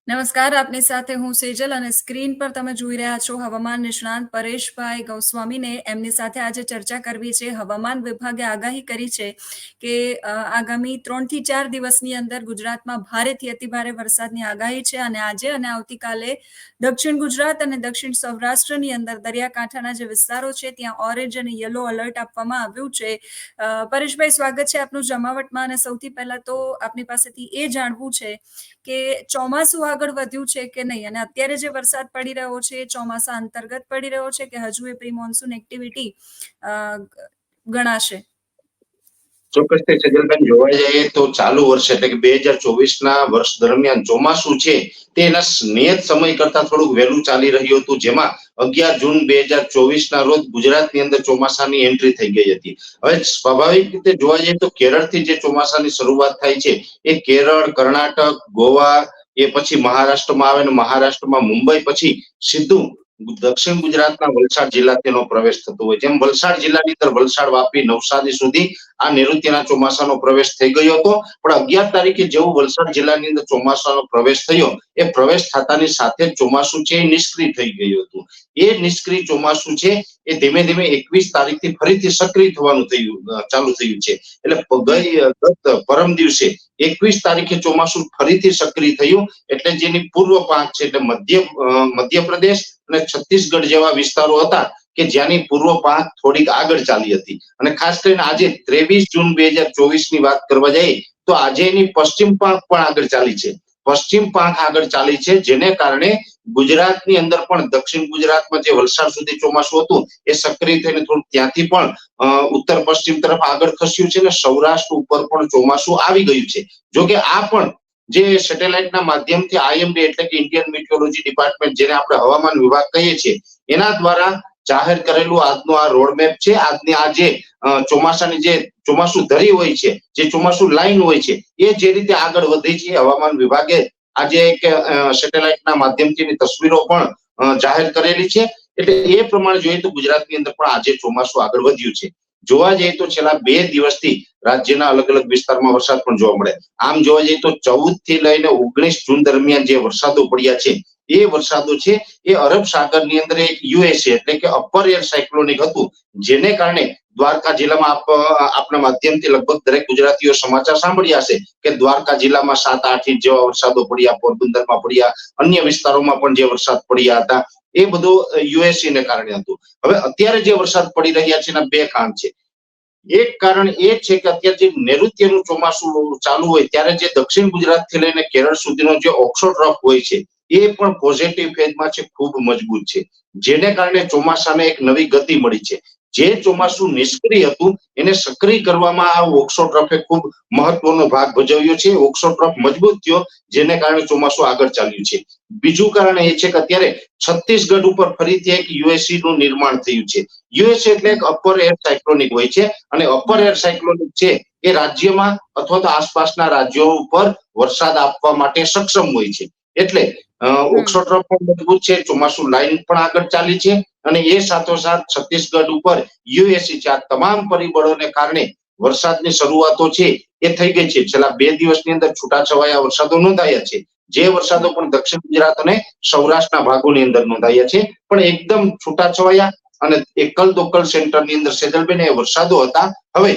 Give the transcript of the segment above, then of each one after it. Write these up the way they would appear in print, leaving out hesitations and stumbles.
નમસ્કાર, આપની સાથે હું સેજલ અને સ્ક્રીન પર તમે જોઈ રહ્યા છો હવામાન નિષ્ણાંત પરેશભાઈ ગોસ્વામીને. એમની સાથે આજે ચર્ચા કરવી છે. હવામાન વિભાગે આગાહી કરી છે કે આગામી 3 થી 4 દિવસની અંદર ગુજરાતમાં ભારેથી અતિભારે વરસાદની આગાહી છે અને આજે અને આવતીકાલે દક્ષિણ ગુજરાત અને દક્ષિણ સૌરાષ્ટ્રની અંદર દરિયાકાંઠાના જે વિસ્તારો છે ત્યાં ઓરેન્જ અને યલો એલર્ટ આપવામાં આવ્યું છે. પરેશભાઈ, સ્વાગત છે આપનું જમાવટમાં. અને સૌથી પહેલા તો આપની પાસેથી એ જાણવું છે કે ચોમાસું આગળ વધ્યું છે કે નહીં, અને અત્યારે જે વરસાદ પડી રહ્યો છે એ ચોમાસા અંતર્ગત પડી રહ્યો છે કે હજુ એ પ્રી મોન્સૂન એક્ટિવિટી ગણાશે? ચોક્કસથી સજલબેન, જોવા જઈએ તો ચાલુ વર્ષ એટલે કે 2024ના વર્ષ દરમિયાન ચોમાસું છે તે એના નિયત સમય કરતા થોડુંક વહેલું ચાલી રહ્યું હતું, જેમાં 11 જૂન 2024ના રોજ ગુજરાતની અંદર ચોમાસાની એન્ટ્રી થઈ ગઈ હતી. હવે સ્વાભાવિક રીતે જોવા જઈએ તો કેરળથી જે ચોમાસાની શરૂઆત થાય છે એ કેરળ, કર્ણાટક, ગોવા, એ પછી મહારાષ્ટ્રમાં આવે, અને મહારાષ્ટ્રમાં મુંબઈ પછી સીધું દક્ષિણ ગુજરાતના વલસાડ જિલ્લા તેનો પ્રવેશ થતો હોય. જેમ વલસાડ જિલ્લાની અંદર વલસાડ, વાપી, નવસારી સુધી આ નૈઋત્યના ચોમાસાનો પ્રવેશ થઈ ગયો હતો. પણ 11 તારીખે જેવું વલસાડ જિલ્લાની અંદર ચોમાસાનો પ્રવેશ થયો, એ પ્રવેશ થતાની સાથે જ ચોમાસું છે એ નિષ્ક્રિય થઈ ગયું હતું. એ નિષ્ક્રિય ચોમાસું છે એ ધીમે ધીમે 21 તારીખથી ફરીથી સક્રિય થવાનું ચાલુ થયું છે. એટલે ગત પરમ દિવસે 21 તારીખે ચોમાસું ફરીથી સક્રિય થયું. એટલે જેની પૂર્વ પાંખ છે એટલે મધ્યપ્રદેશ અને છત્તીસગઢ જેવા વિસ્તારો હતા કે જ્યાંની પૂર્વ પાંખ થોડીક આગળ ચાલી હતી. અને ખાસ કરીને આજે 23 જૂન 2024ની વાત કરવા જઈએ તો આજે એની પશ્ચિમ પાંખ પણ આગળ ચાલી છે. પશ્ચિમ પાંખ આગળ ચાલી છે, જેને કારણે ગુજરાતની અંદર પણ દક્ષિણ ગુજરાતમાં જે વલસાડ સુધી ચોમાસું હતું એ સક્રિય થઈને થોડું ત્યાંથી પણ ઉત્તર પશ્ચિમ તરફ આગળ ખસ્યું છે, અને સૌરાષ્ટ્ર ઉપર પણ ચોમાસું આવી ગયું છે. જોકે આ પણ જે સેટેલાઇટના માધ્યમથી આઈએમડી એટલે કે ઇન્ડિયન મેટ્રોલોજી ડિપાર્ટમેન્ટ, જેને આપણે હવામાન વિભાગ કહીએ છીએ, એના દ્વારા જાહેર કરેલું આજનું આ રોડમેપ છે. આજની આ જે ચોમાસાની જે ચોમાસું ધરી હોય છે, જે ચોમાસું લાઈન હોય છે, એ જે રીતે આગળ વધી છે, હવામાન વિભાગે આજે એક સેટેલાઇટના માધ્યમથી તસવીરો પણ જાહેર કરેલી છે. એટલે એ પ્રમાણે જોઈએ તો ગુજરાતની અંદર પણ આજે ચોમાસું આગળ વધ્યું છે. જોવા જઈએ તો છેલ્લા 2 દિવસથી રાજ્યના અલગ અલગ વિસ્તારમાં વરસાદ પણ જોવા મળે. આમ જોવા જઈએ તો 14 થી લઈને 19 જૂન દરમિયાન જે વરસાદો પડ્યા છે એ વરસાદો છે એ અરબ સાગરની અંદર એક યુએસએ એટલે કે અપર એર સાયક્લોનિક હતું, જેને કારણે દ્વારકા જિલ્લામાં આપના માધ્યમથી લગભગ દરેક ગુજરાતીઓ સમાચાર સાંભળ્યા હશે કે દ્વારકા જિલ્લામાં 7-8 ઇંચ જેવા વરસાદો પડ્યા, પોરબંદરમાં પડ્યા, અન્ય વિસ્તારોમાં પણ જે વરસાદ પડ્યા હતા એ બધું યુએસએ ને કારણે હતું. હવે અત્યારે જે વરસાદ પડી રહ્યા છે એના 2 કારણ છે. એક કારણ એ છે કે અત્યારે જે નૈઋત્યનું ચોમાસું ચાલુ હોય ત્યારે જે દક્ષિણ ગુજરાતથી લઈને કેરળ સુધીનો જે ઓક્સો ટ્રફ હોય છે એ પણ પોઝિટિવ ફેઝમાં છે, ખૂબ મજબૂત છે, જેને કારણે ચોમાસાને એક નવી ગતિ મળી છે. જે ચોમાસું નિષ્ક્રિય હતું એને સક્રિય કરવામાં આ ઓક્સો ટ્રફે ખૂબ મહત્વનો ભાગ ભજવ્યો છે. ઓક્સો ટ્રફ મજબૂત થયો, જેને કારણે ચોમાસું આગળ ચાલ્યું છે. બીજું કારણ એ છે કે અત્યારે છત્તીસગઢ ઉપર ફરીથી એક યુએસી નું નિર્માણ થયું છે. યુએસએ એટલે એક અપર એર સાયક્લોનિક હોય છે, અને અપર એર સાયક્લોનિક છે એ રાજ્યમાં અથવા તો આસપાસના રાજ્યો ઉપર વરસાદ આપવા માટે સક્ષમ હોય છે. એટલે ઓક્સો ટ્રફ પણ મજબૂત છે, ચોમાસું લાઈન પણ આગળ ચાલી છે, અને એ સાથોસાથ છત્તીસગઢ ઉપર યુએસી છે. આ તમામ પરિબળોને કારણે વરસાદની શરૂઆતો છે એ થઈ ગઈ છે. છેલ્લા 2 દિવસની અંદર છૂટાછવાયા વરસાદો નોંધાયા છે, જે વરસાદો પણ દક્ષિણ ગુજરાત અને સૌરાષ્ટ્રના ભાગોની અંદર નોંધાયા છે, પણ એકદમ છૂટાછવાયા અને એકલ દોકલ સેન્ટરની અંદર સેજલબેન એ વરસાદો હતા. હવે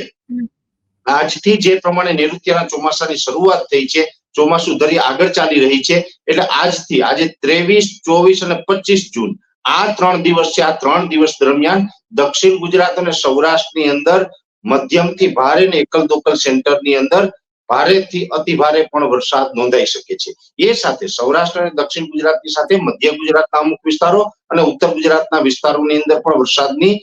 આજથી જે પ્રમાણે નૈઋત્યના ચોમાસાની શરૂઆત થઈ છે, ચોમાસું ધરી આગળ ચાલી રહી છે, એટલે આજથી આજે 23, 24 અને 25 જૂન આ 3 દિવસ છે. આ 3 દિવસ દરમિયાન દક્ષિણ ગુજરાત અને સૌરાષ્ટ્રની અંદર મધ્યમથી ભારે અને એકલ દોકલ સેન્ટરની અંદર ભારેથી અતિ ભારે પણ વરસાદ નોંધાઈ શકે છે. એ સાથે સૌરાષ્ટ્ર અને દક્ષિણ ગુજરાતની સાથે મધ્ય ગુજરાતના અમુક વિસ્તારો અને ઉત્તર ગુજરાતના વિસ્તારોની અંદર પણ વરસાદની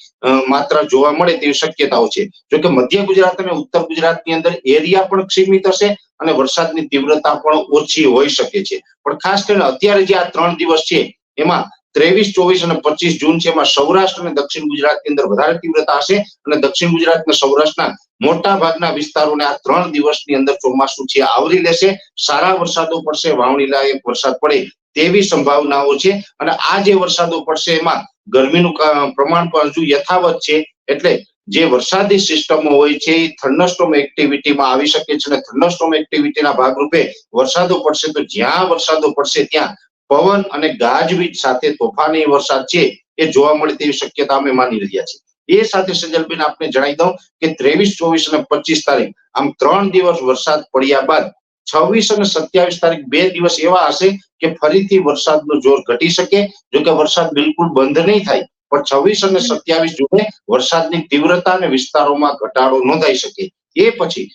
માત્રા જોવા મળે તેવી શક્યતાઓ છે. જોકે મધ્ય ગુજરાત અને ઉત્તર ગુજરાતની અંદર એરિયા પણ સીમિત હશે અને વરસાદની તીવ્રતા પણ ઓછી હોઈ શકે છે. પણ ખાસ કરીને અત્યારે જે આ 3 દિવસ છે એમાં 23, 24 અને 25 જૂન છે, એમાં સૌરાષ્ટ્ર અને દક્ષિણ ગુજરાતની અંદર વધારે તીવ્રતા હશે, અને દક્ષિણ ગુજરાત અને સૌરાષ્ટ્રના મોટા ભાગના વિસ્તારોને આ 3 દિવસની અંદર ચોમાસું છે આવરી લેશે. સારા વરસાદો પડશે, વાવણી લાયક વરસાદ પડે તેવી સંભાવનાઓ છે. અને આ જે વરસાદો પડશે એમાં ગરમીનું પ્રમાણ પણ હજુ યથાવત છે, એટલે જે વરસાદી સિસ્ટમો હોય છે એ થંડરસ્ટોર્મ એક્ટિવિટીમાં આવી શકે છે અને થંડરસ્ટોર્મ એક્ટિવિટીના ભાગરૂપે વરસાદો પડશે તો જ્યાં વરસાદો પડશે ત્યાં પવન અને ગાજવીજ સાથે તોફાની વરસાદ છે એ જોવા મળે તેવી શક્યતા અમે માની રહ્યા છીએ। એ સાથે સજલબેન આપને જણાવી દઉં કે 23, 24 અને 25 તારીખ આમ 3 દિવસ વરસાદ પડ્યા બાદ 26 અને 27 તારીખ 2 દિવસ એવા હશે કે ફરીથી વરસાદનું જોર ઘટી શકે। જો કે વરસાદ બિલકુલ બંધ નહીં થાય, પણ 26 અને 27 જૂને વરસાદની તીવ્રતા અને વિસ્તારોમાં ઘટાડો નોંધાઈ શકે। એ પછી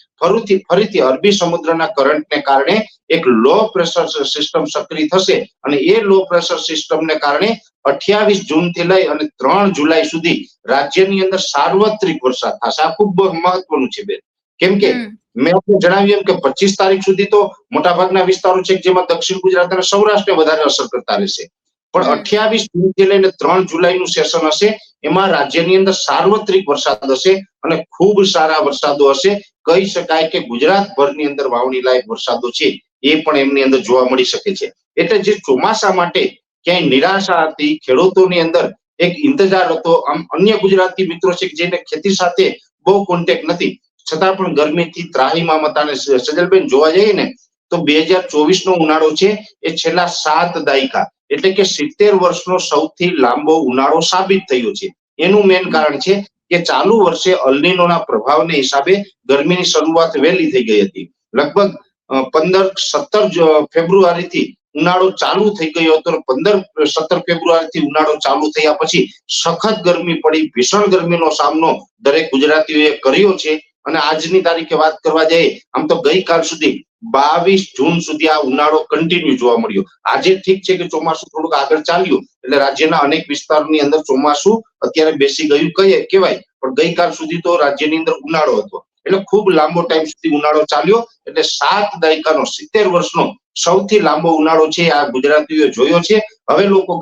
ફરીથી અરબી સમુદ્રના કરંટને કારણે એક લો પ્રેશર સિસ્ટમ સક્રિય થશે અને એ લો પ્રેશર સિસ્ટમને કારણે 28 જૂનથી લઈ અને 3 જુલાઈ સુધી રાજ્યની અંદર સાર્વત્રિક વરસાદ થશે। આ ખૂબ મહત્વનું છે બેન, કેમ કે મેં આપને જણાવ્યું એમ કે 25 તારીખ સુધી તો મોટાભાગના વિસ્તારો છે જેમાં દક્ષિણ ગુજરાત અને સૌરાષ્ટ્રને વધારે અસર કરતા રહેશે, પણ 28 જૂનથી લઈને 3 જુલાઈનું સેશન હશે એમાં રાજ્યની અંદર સાર્વત્રિક વરસાદ હશે અને ખૂબ સારા વરસાદો હશે। કહી શકાય કે ગુજરાત ભરની અંદર વાવણી લાયક વરસાદો છે એ પણ એમની અંદર જોવા મળી શકે છે। એટલે જે ચોમાસા માટે ક્યાંય નિરાશા હતી, ખેડૂતોની અંદર એક ઇંતજાર હતો, આમ અન્ય ગુજરાતી મિત્રો છે જેને ખેતી સાથે બહુ કોન્ટેક્ટ નથી છતાં પણ ગરમીથી ત્રાહીમામ હતા। અને સજલબેન જોવા જઈએ ને તો 2024 નો ઉનાળો છે એ છેલ્લા 7 દાયકા એટલે કે 70 વર્ષનો સૌથી લાંબો ઉનાળો સાબિત થયો છે। એનું મેઇન કારણ છે કે ચાલુ વર્ષે અલ્નીનોના પ્રભાવને હિસાબે ગરમીની શરૂઆત વહેલી થઈ ગઈ હતી। લગભગ 15-17 ફેબ્રુઆરીથી ઉનાળો ચાલુ થઈ ગયો હતો। 15-17 ફેબ્રુઆરીથી ઉનાળો ચાલુ થયા પછી સખત ગરમી પડી, ભીષણ ગરમીનો સામનો દરેક ગુજરાતીઓએ કર્યો છે। અને આજની તારીખે વાત કરવા જઈએ આમ તો ગઈકાલ સુધી 22 જૂન સુધી આ ઉનાળો કન્ટિન્યુ જોવા મળ્યો। આજે ઠીક છે કે ચોમાસું થોડુંક આગળ ચાલ્યું એટલે રાજ્યના અનેક વિસ્તારોની અંદર ચોમાસું અત્યારે બેસી ગયું કહેવાય, પણ ગઈકાલ સુધી તો રાજ્યની અંદર ઉનાળો હતો। એટલે ખૂબ લાંબો ટાઈમ સુધી ઉનાળો ચાલ્યો, એટલે 7 દાયકાનો 70 વર્ષનો સૌથી લાંબો ઉનાળો છે આ ગુજરાતીઓએ જોયો છે। હવે લોકો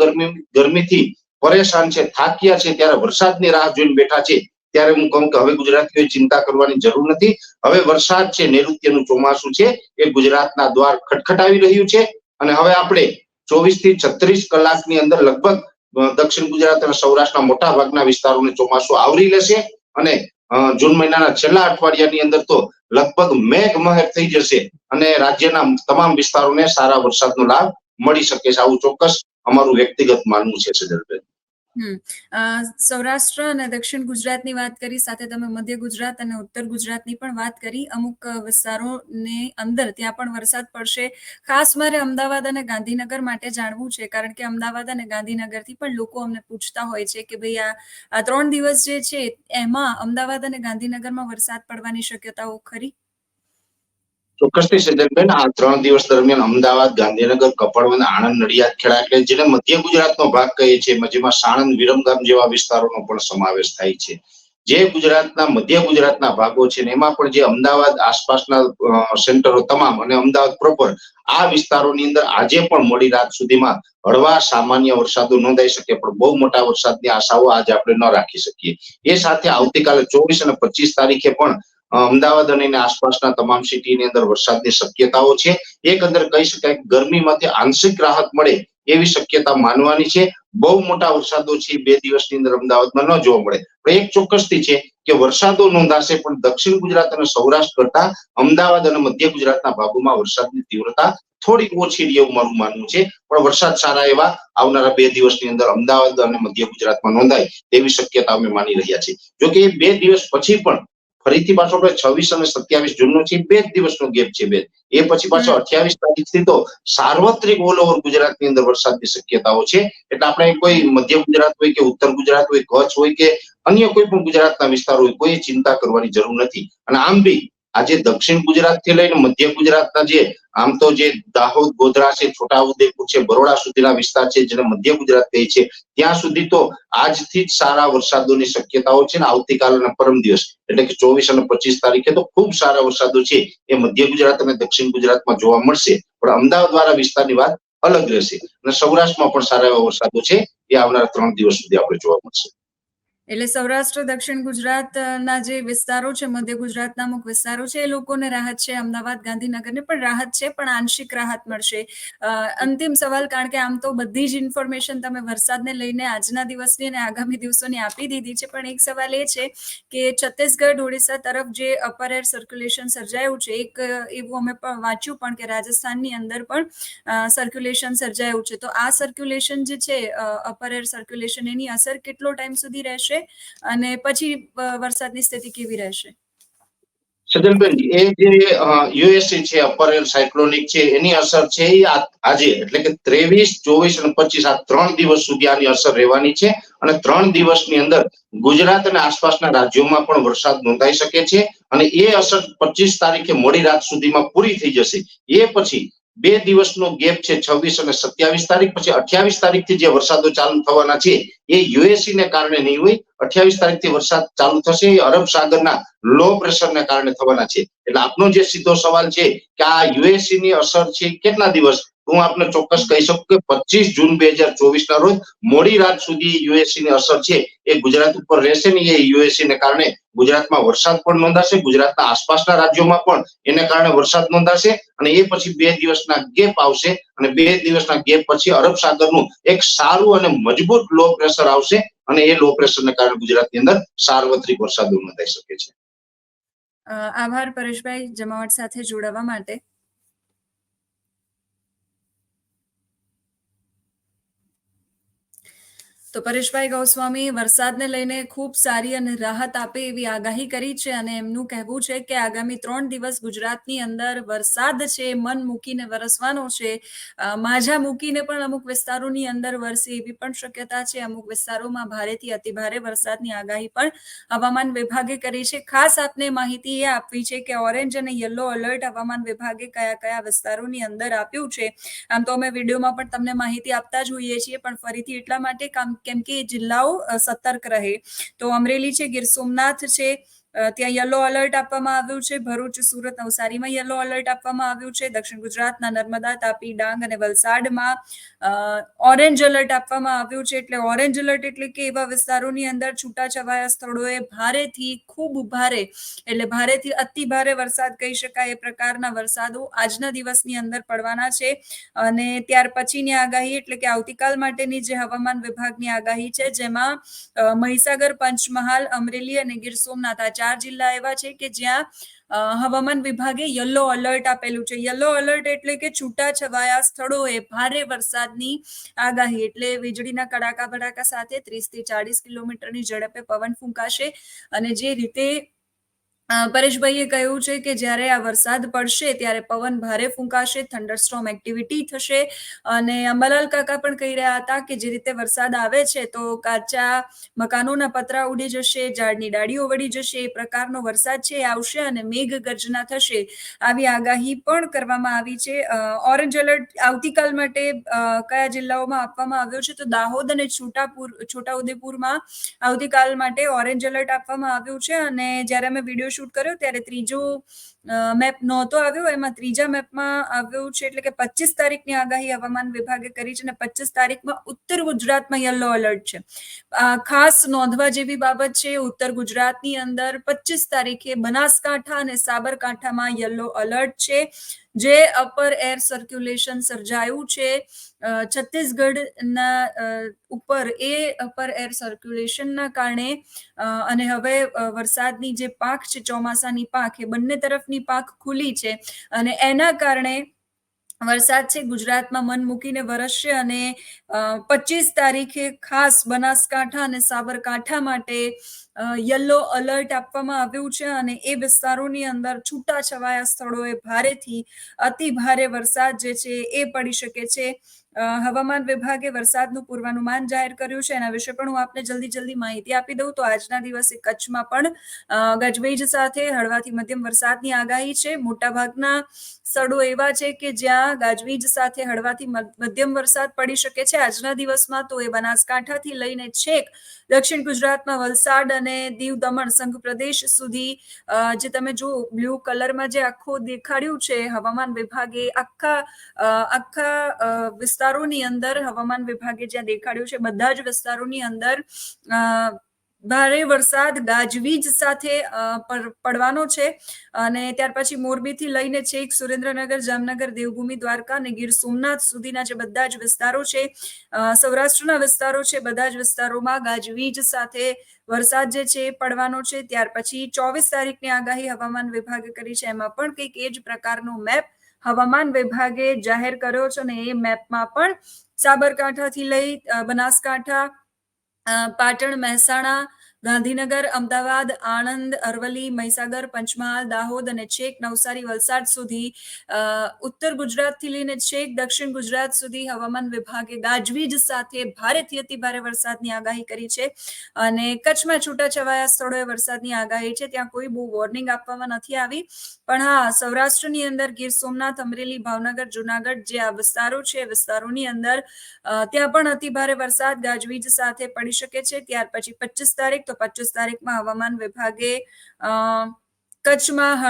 ગરમીથી પરેશાન છે, થાક્યા છે, ત્યારે વરસાદની રાહ જોઈને બેઠા છે। ત્યારે હું કહું કે હવે ગુજરાતીઓએ ચિંતા કરવાની જરૂર નથી। હવે વરસાદ છે, નૈઋત્યનું ચોમાસું છે એ ગુજરાતના દ્વાર ખટખટાવી રહ્યું છે અને હવે આપણે 24 થી 36 કલાકની અંદર લગભગ દક્ષિણ ગુજરાત અને સૌરાષ્ટ્રના મોટા ભાગના વિસ્તારોને ચોમાસું આવરી લેશે અને જૂન મહિનાના છેલ્લા અઠવાડિયાની અંદર તો લગભગ મેઘમહેર થઈ જશે અને રાજ્યના તમામ વિસ્તારોને સારા વરસાદનો લાભ મળી શકે છે। આવું ચોક્કસ અમારું વ્યક્તિગત માનવું છે સજલબેન। સૌરાષ્ટ્ર અને દક્ષિણ ગુજરાતની વાત કરી, સાથે તમે મધ્ય ગુજરાત અને ઉત્તર ગુજરાતની પણ વાત કરી। અમુક વિસ્તારોની અંદર ત્યાં પણ વરસાદ પડશે। ખાસ મારે અમદાવાદ અને ગાંધીનગર માટે જાણવું છે, કારણ કે અમદાવાદ અને ગાંધીનગરથી પણ લોકો અમને પૂછતા હોય છે કે ભાઈ આ 3 દિવસ જે છે એમાં અમદાવાદ અને ગાંધીનગરમાં વરસાદ પડવાની શક્યતાઓ ખરી? ચોક્કસથી સજ્જનબેન, આ 3 દિવસ દરમિયાન અમદાવાદ, ગાંધીનગર, કપડવંજ, આણંદ, નડિયાદ, ખેડા એટલે જેને મધ્ય ગુજરાતનો ભાગ કહીએ છીએ, જેમાં સાણંદ, વિરમગામ જેવા વિસ્તારોનો પણ સમાવેશ થાય છે। જે ગુજરાતના મધ્ય ગુજરાતના ભાગો છે ને એમાં પણ જે અમદાવાદ આસપાસના સેન્ટરો તમામ અને અમદાવાદ પ્રોપર આ વિસ્તારોની અંદર આજે પણ મોડી રાત સુધીમાં હળવા સામાન્ય વરસાદો નોંધાઈ શકે, પણ બહુ મોટા વરસાદની આશાઓ આજે આપણે ન રાખી શકીએ। એ સાથે આવતીકાલે 24 અને 25 તારીખે પણ અમદાવાદ અને આસપાસના તમામ સિટીની અંદર વરસાદની શક્યતાઓ છે। એકંદર કહી શકાય કે ગરમીમાંથી આંશિક રાહત મળે એવી શક્યતા માનવાની છે। બહુ મોટા વરસાદો છે 2 દિવસની અંદર અમદાવાદમાં ન જોવા મળે, પણ એક ચોક્કસથી છે કે વરસાદો નોંધાશે, પણ દક્ષિણ ગુજરાત અને સૌરાષ્ટ્ર કરતા અમદાવાદ અને મધ્ય ગુજરાતના ભાગોમાં વરસાદની તીવ્રતા થોડીક ઓછી રહે એવું મારું માનવું છે। પણ વરસાદ સારા એવા આવનારા 2 દિવસની અંદર અમદાવાદ અને મધ્ય ગુજરાતમાં નોંધાય તેવી શક્યતા અમે માની રહ્યા છીએ। જોકે એ 2 દિવસ પછી પણ ફરીથી પાછો આપણે 26 અને 27 જૂનનો છે 2 દિવસનો ગેપ છે બેન। એ પછી પાછો 28 તારીખથી તો સાર્વત્રિક ઓલ ઓવર ગુજરાતની અંદર વરસાદની શક્યતાઓ છે। એટલે આપણે કોઈ મધ્ય ગુજરાત હોય કે ઉત્તર ગુજરાત હોય, કચ્છ હોય કે અન્ય કોઈ પણ ગુજરાતના વિસ્તારો હોય, કોઈ ચિંતા કરવાની જરૂર નથી। અને આમ બી આજે દક્ષિણ ગુજરાત થી લઈને મધ્ય ગુજરાતના જે આમ તો જે દાહોદ, ગોધરા છે, છોટાઉદેપુર છે, બરોડા સુધીના વિસ્તાર છે જેને મધ્ય ગુજરાત કહે છે, ત્યાં સુધી તો આજથી જ સારા વરસાદોની શક્યતાઓ છે ને આવતીકાલ અને પરમ દિવસ એટલે કે 24 અને 25 તારીખે તો ખૂબ સારા વરસાદો છે એ મધ્ય ગુજરાત અને દક્ષિણ ગુજરાતમાં જોવા મળશે। પણ અમદાવાદ વાળા વિસ્તારની વાત અલગ રહેશે અને સૌરાષ્ટ્રમાં પણ સારા એવા વરસાદો છે એ આવનારા 3 દિવસ સુધી આપણે જોવા મળશે। એટલે સૌરાષ્ટ્ર, દક્ષિણ ગુજરાતના જે વિસ્તારો છે, મધ્ય ગુજરાતના અમુક વિસ્તારો છે, એ લોકોને રાહત છે. અમદાવાદ, ગાંધીનગરને પણ રાહત છે, પણ આંશિક રાહત મળશે. અંતિમ સવાલ, કારણ કે આમ તો બધી જ ઇન્ફોર્મેશન તમે વરસાદને લઈને આજના દિવસની અને આગામી દિવસોની આપી દીધી છે, પણ એક સવાલ એ છે કે છત્તીસગઢ, ઓડિશા તરફ જે અપર એર સર્ક્યુલેશન સર્જાયું છે, એક એવું અમે પણ વાંચ્યું પણ કે રાજસ્થાનની અંદર પણ સર્ક્યુલેશન સર્જાયું છે. તો આ સર્ક્યુલેશન જે છે, અપર એર સર્ક્યુલેશન, એની અસર કેટલો ટાઈમ સુધી રહેશે અને પછી વરસાદની સ્થિતિ કેવી રહેશે? સજલબેન, એ જે યુએસસી છે, અપર એર સાયક્લોનિક છે, એની અસર છે એ આજે એટલે કે 23, 24 અને 25 આ 3 દિવસ સુધી આની અસર રહેવાની છે. અને 3 દિવસની અંદર ગુજરાત અને આસપાસના રાજ્યોમાં પણ વરસાદ નોંધાઈ શકે છે. અને એ અસર 25 તારીખે મોડી રાત સુધીમાં પૂરી થઈ જશે. એ પછી 2 દિવસનો ગેપ છે, 26 અને 27 તારીખ. પછી 28 તારીખથી જે વરસાદો ચાલુ થવાના છે એ યુએસસી ને કારણે નહીં હોય. 28 તારીખથી વરસાદ ચાલુ થશે એ અરબ સાગરના લો પ્રેશરને કારણે થવાના છે. એટલે આપનો જે સીધો સવાલ છે કે આ યુએસસી ની અસર છે કેટલા દિવસ, હું આપને ચોક્કસ કહી શકું કે 25 જૂન 2024 ના રોજ મોડી રાત સુધી યુએસસી ની અસર છે એ ગુજરાત ઉપર રહેશે ને. એ યુએસસી ને કારણે ગુજરાતમાં વરસાદ પણ નોંધાશે, ગુજરાતના આસપાસના રાજ્યોમાં પણ એને કારણે વરસાદ નોંધાશે. અને એ પછી 2 દિવસના ગેપ આવશે અને 2 દિવસના ગેપ પછી અરબ સાગરનું એક સારું અને મજબૂત લો પ્રેશર આવશે અને એ લો પ્રેશરને કારણે ગુજરાતની અંદર સાર્વત્રિક વરસાદ નોંધાઈ શકે છે. આભાર પરેશભાઈ, જમાવટ સાથે જોડાવા માટે. તો પરેશભાઈ ગોસ્વામી વરસાદને લઈને ખૂબ સારી અને રાહત આપે એવી આગાહી કરી છે અને એમનું કહેવું છે કે આગામી 3 દિવસ ગુજરાતની અંદર વરસાદ છે મન મૂકીને વરસવાનો છે. માઝા મૂકીને પણ અમુક વિસ્તારોની અંદર વરસે એવી પણ શક્યતા છે. અમુક વિસ્તારોમાં ભારેથી અતિભારે વરસાદની આગાહી પણ હવામાન વિભાગે કરી છે. ખાસ આપને માહિતી એ આપવી છે કે ઓરેન્જ અને યલો એલર્ટ હવામાન વિભાગે કયા કયા વિસ્તારોની અંદર આપ્યું છે. આમ તો અમે વિડીયોમાં પણ તમને માહિતી આપતા જ હોઈએ છીએ, પણ ફરીથી એટલા માટે કેમ કે જિલ્લાઓ સતર્ક રહે. તો અમરેલી છે, ગીર સોમનાથ છે, ત્યાં યલો એલર્ટ આપવામાં આવ્યું છે. ભરૂચ, સુરત, નવસારીમાં યલો એલર્ટ આપવામાં આવ્યું છે. દક્ષિણ ગુજરાતના નર્મદા, તાપી, ડાંગ અને વલસાડમાં ઓરેન્જ એલર્ટ આપવામાં આવ્યું છે. એટલે ઓરેન્જ એલર્ટ એટલે કે એવા વિસ્તારોની અંદર છૂટાછવાયા સ્થળોએ ભારેથી ખૂબ ભારે, એટલે ભારેથી અતિ ભારે વરસાદ કહી શકાય એ પ્રકારના વરસાદો આજના દિવસની અંદર પડવાના છે. અને ત્યાર પછીની આગાહી એટલે કે આવતીકાલ માટેની જે હવામાન વિભાગની આગાહી છે, જેમાં મહીસાગર, પંચમહાલ, અમરેલી અને ગીર સોમનાથ આ 4 જિલ્લા એવા છે કે જ્યાં હવામાન વિભાગે યલો એલર્ટ આપેલું છે. યલો એલર્ટ એટલે કે છૂટાછવાયા સ્થળોએ ભારે વરસાદની આગાહી, એટલે વીજળીના કડાકા ભડાકા સાથે 30 થી 40 કિલોમીટરની ઝડપે પવન ફૂંકાશે. અને જે રીતે પરેશભાઈએ કહ્યું છે કે જ્યારે આ વરસાદ પડશે ત્યારે પવન ભારે ફૂંકાશે, થંડરસ્ટોર્મ એક્ટિવિટી થશે. અને અંબાલાલ કાકા પણ કહી રહ્યા હતા કે જે રીતે વરસાદ આવે છે તો કાચા મકાનોના પતરા ઉડી જશે, ઝાડની ડાળીઓ વળી જશે, એ પ્રકારનો વરસાદ છે આવશે અને મેઘ ગર્જના થશે, આવી આગાહી પણ કરવામાં આવી છે. ઓરેન્જ એલર્ટ આવતીકાલ માટે કયા જિલ્લાઓમાં આપવામાં આવ્યો છે? તો દાહોદ અને છોટાઉદેપુરમાં આવતીકાલ માટે ઓરેન્જ એલર્ટ આપવામાં આવ્યું છે. અને જ્યારે અમે વિડીયો શૂટ કર્યો ત્યારે ત્રીજો મેપ નહોતો આવ્યો, એમાં ત્રીજા મેપમાં આવ્યું છે. એટલે કે 25 તારીખની આગાહી હવામાન વિભાગે કરી છે અને 25 તારીખમાં ઉત્તર ગુજરાતમાં યલો એલર્ટ છે. ખાસ નોંધવા જેવી બાબત છે, ઉત્તર ગુજરાતની અંદર 25 તારીખે બનાસકાંઠા અને સાબરકાંઠામાં યલો એલર્ટ છે. જે અપર એર સર્ક્યુલેશન સર્જાયું છે છત્તીસગઢના ઉપર, એ અપર એર સર્ક્યુલેશનના કારણે અને હવે વરસાદની જે પાંખ છે, ચોમાસાની પાંખ, એ બંને તરફની પાંખ ખુલી છે અને એના કારણે વરસાદ છે ગુજરાતમાં મન મૂકીને વરસશે. અને 25 તારીખે ખાસ બનાસકાંઠા અને સાબરકાંઠા માટે યલો એલર્ટ આપવામાં આવ્યું છે અને એ વિસ્તારોની અંદર છૂટાછવાયા સ્થળોએ ભારેથી અતિ ભારે વરસાદ જે છે એ પડી શકે છે. હવામાન વિભાગે વરસાદનું પૂર્વાનુમાન જાહેર કર્યું છે, એના વિશે પણ હું આપને જલ્દી માહિતી આપી દઉં. તો આજના દિવસે કચ્છમાં પણ ગાજવીજ સાથે હળવાથી મધ્યમ વરસાદની આગાહી છે. મોટાભાગના સ્થળો એવા છે કે જ્યાં ગાજવીજ સાથે હળવાથી મધ્યમ વરસાદ પડી શકે છે આજના દિવસમાં. તો એ બનાસકાંઠાથી લઈને છેક દક્ષિણ ગુજરાતમાં વલસાડ અને દીવ દમણ સંઘ પ્રદેશ સુધી, જે તમે જો બ્લુ કલરમાં જે આખું દેખાડ્યું છે હવામાન વિભાગે, આખા વિસ્તારોની અંદર હવામાન વિભાગે જ્યાં દેખાડ્યું છે બધા જ વિસ્તારોની અંદર ભારે વરસાદ ગાજવીજ સાથે પડવાનો છે અને ત્યાર પછી મોરબીથી લઈને છેક સુરેન્દ્રનગર, જામનગર, દેવભૂમિ, દ્વારકા અને ગીર સોમનાથ સુધીના જે બધા જ વિસ્તારો છે, સૌરાષ્ટ્રના વિસ્તારો છે, બધા જ વિસ્તારોમાં ગાજવીજ સાથે વરસાદ જે છે એ પડવાનો છે. ત્યાર પછી 24 તારીખની આગાહી હવામાન વિભાગે કરી છે. એમાં પણ કંઈક એ જ પ્રકારનો મેપ હવામાન વિભાગે જાહેર કર્યો છે અને એ મેપમાં પણ સાબરકાંઠાથી લઈ બનાસકાંઠા, પાટણ, મહેસાણા, ગાંધીનગર, અમદાવાદ, આણંદ, અરવલ્લી, મહીસાગર, પંચમહાલ, દાહોદ અને છેક નવસારી, વલસાડ સુધી, ઉત્તર ગુજરાતથી લઈને છેક દક્ષિણ ગુજરાત સુધી હવામાન વિભાગે ગાજવીજ સાથે ભારેથી અતિ ભારે વરસાદની આગાહી કરી છે. અને કચ્છમાં છૂટાછવાયા સ્થળોએ વરસાદની આગાહી છે. ત્યાં કોઈ બહુ વોર્નિંગ આપવામાં નથી આવી, પણ હા, સૌરાષ્ટ્રની અંદર ગીર સોમનાથ, અમરેલી, ભાવનગર, જુનાગઢ જે આ વિસ્તારો છે, વિસ્તારોની અંદર ત્યાં પણ અતિ ભારે વરસાદ ગાજવીજ સાથે પડી શકે છે. ત્યાર પછી 25 તારીખ, તો 25 તારીખમાં હવામાન વિભાગે કચ્છમાં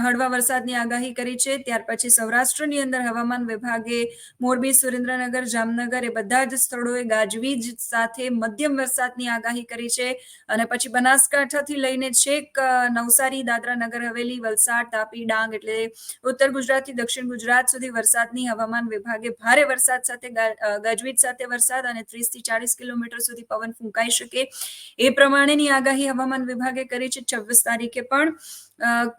હળવા વરસાદની આગાહી કરી છે. ત્યાર પછી સૌરાષ્ટ્રની અંદર હવામાન વિભાગે મોરબી, સુરેન્દ્રનગર, જામનગર એ બધા જ સ્થળોએ ગાજવીજ સાથે મધ્યમ વરસાદની આગાહી કરી છે. અને પછી બનાસકાંઠાથી લઈને છેક નવસારી, દાદરા નગર હવેલી, વલસાડ, તાપી, ડાંગ એટલે ઉત્તર ગુજરાતથી દક્ષિણ ગુજરાત સુધી વરસાદની હવામાન વિભાગે ભારે વરસાદ સાથે ગાજવીજ સાથે વરસાદ અને 30 થી 40 કિલોમીટર સુધી પવન ફૂંકાઈ શકે એ પ્રમાણેની આગાહી હવામાન વિભાગે કરી છે. 26 તારીખે પણ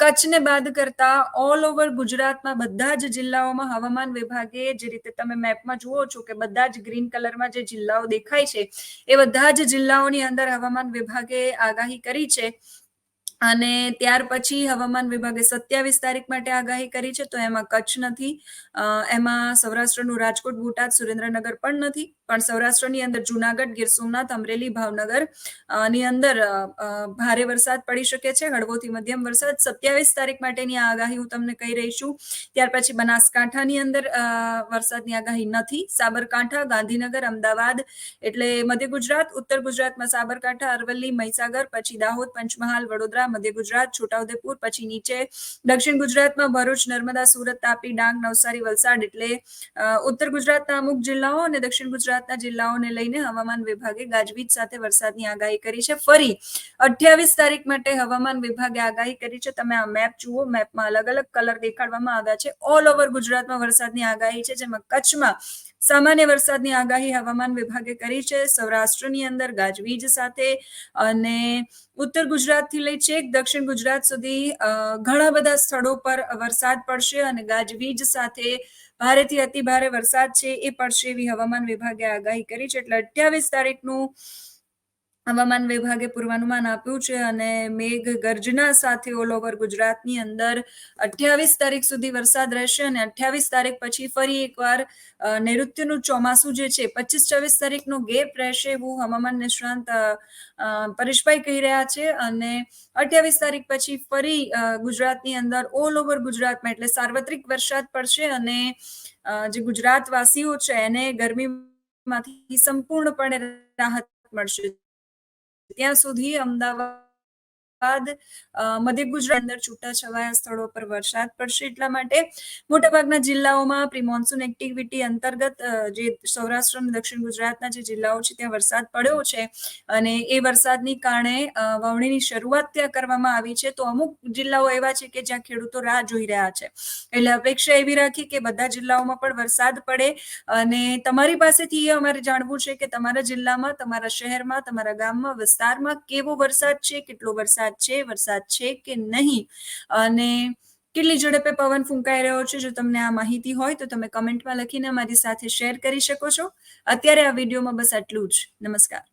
કચ્છને બાદ કરતા ઓલ ઓવર ગુજરાતમાં બધા જ જિલ્લાઓમાં હવામાન વિભાગે, જે રીતે તમે મેપમાં જુઓ છો કે બધા જ ગ્રીન કલરમાં જે જિલ્લાઓ દેખાય છે, એ બધા જ જિલ્લાઓની અંદર હવામાન વિભાગે આગાહી કરી છે. અને ત્યાર પછી હવામાન વિભાગે 27 તારીખ માટે આગાહી કરી છે. તો એમાં કચ્છ નથી, એમાં સૌરાષ્ટ્રનું રાજકોટ, બોટાદ, સુરેન્દ્રનગર પણ નથી, પણ સૌરાષ્ટ્રની અંદર જુનાગઢ, ગીર સોમનાથ, અમરેલી, ભાવનગર ની અંદર ભારે વરસાદ પડી શકે છે, હળવોથી મધ્યમ વરસાદ. 27 તારીખ માટેની આગાહી હું તમને કહી રહી છું. ત્યાર પછી બનાસકાંઠાની અંદર વરસાદની આગાહી નથી. સાબરકાંઠા, ગાંધીનગર, અમદાવાદ એટલે મધ્ય ગુજરાત, ઉત્તર ગુજરાતમાં સાબરકાંઠા, અરવલ્લી, મહીસાગર, પછી દાહોદ, પંચમહાલ, વડોદરા, મધ્ય ગુજરાત, છોટાઉદેપુર, પછી નીચે દક્ષિણ ગુજરાતમાં ભરૂચ, નર્મદા, સુરત, તાપી, ડાંગ, નવસારી, વલસાડ એટલે ઉત્તર ગુજરાતના અમુક જિલ્લાઓ અને દક્ષિણ ગુજરાતના જિલ્લાઓને લઈને હવામાન વિભાગે ગાજવીજ સાથે વરસાદની આગાહી કરી છે. ફરી 28 તારીખ માટે હવામાન વિભાગે આગાહી કરી છે. તમે આ મેપ જુઓ, મેપમાં અલગ અલગ કલર દેખાડવામાં આવ્યા છે. ઓલ ઓવર ગુજરાતમાં વરસાદની આગાહી છે, જેમાં કચ્છમાં સામાન્ય વરસાદની આગાહી હવામાન વિભાગે કરી છે. સૌરાષ્ટ્રની અંદર ગાજવીજ સાથે અને ઉત્તર ગુજરાતથી લઈ છેક દક્ષિણ ગુજરાત સુધી ઘણા બધા સ્થળો પર વરસાદ પડશે અને ગાજવીજ સાથે ભારેથી અતિ ભારે વરસાદ છે એ પડશે એવી હવામાન વિભાગે આગાહી કરી છે. એટલે 28 તારીખનું હવામાન વિભાગે પૂર્વાનુમાન આપ્યું છે અને મેઘ ગર્જના સાથે ઓલ ઓવર ગુજરાતની અંદર 28 તારીખ સુધી વરસાદ રહેશે અને 28 તારીખ પછી ફરી એકવાર નૈઋત્યનું ચોમાસું જે છે 25-26 તારીખનો ગેપ રહેશે એવું હવામાન નિષ્ણાંત પરેશભાઈ કહી રહ્યા છે. અને 28 તારીખ પછી ફરી ગુજરાતની અંદર ઓલ ઓવર ગુજરાતમાં એટલે સાર્વત્રિક વરસાદ પડશે અને જે ગુજરાતવાસીઓ છે એને ગરમીમાંથી સંપૂર્ણપણે રાહત મળશે. ત્યાં સુધી અમદાવાદ, મધ્ય ગુજરાત અંદર છૂટાછવાયા સ્થળો પર વરસાદ પડશે. એટલા માટે મોટાભાગના જિલ્લાઓમાં પ્રી મોન્સૂન એક્ટિવિટી અંતર્ગત જે સૌરાષ્ટ્ર અને દક્ષિણ ગુજરાતના જે જિલ્લાઓ છે ત્યાં વરસાદ પડ્યો છે અને એ વરસાદની કારણે વાવણીની શરૂઆત ત્યાં કરવામાં આવી છે. તો અમુક જિલ્લાઓ એવા છે કે જ્યાં ખેડૂતો રાહ જોઈ રહ્યા છે, એટલે અપેક્ષા એવી રાખી કે બધા જિલ્લાઓમાં પણ વરસાદ પડે. અને તમારી પાસેથી એ અમારે જાણવું છે કે તમારા જિલ્લામાં, તમારા શહેરમાં, તમારા ગામમાં, વિસ્તારમાં કેવો વરસાદ છે, કેટલો વરસાદ છે કે નહીં અને કેટલી ઝડપે પવન ફૂંકાઈ રહ્યો છે. જો તમને આ માહિતી હોય તો તમે કમેન્ટમાં લખીને મારી સાથે શેર કરી શકો છો. અત્યારે આ વિડીયોમાં બસ આટલું જ. નમસ્કાર.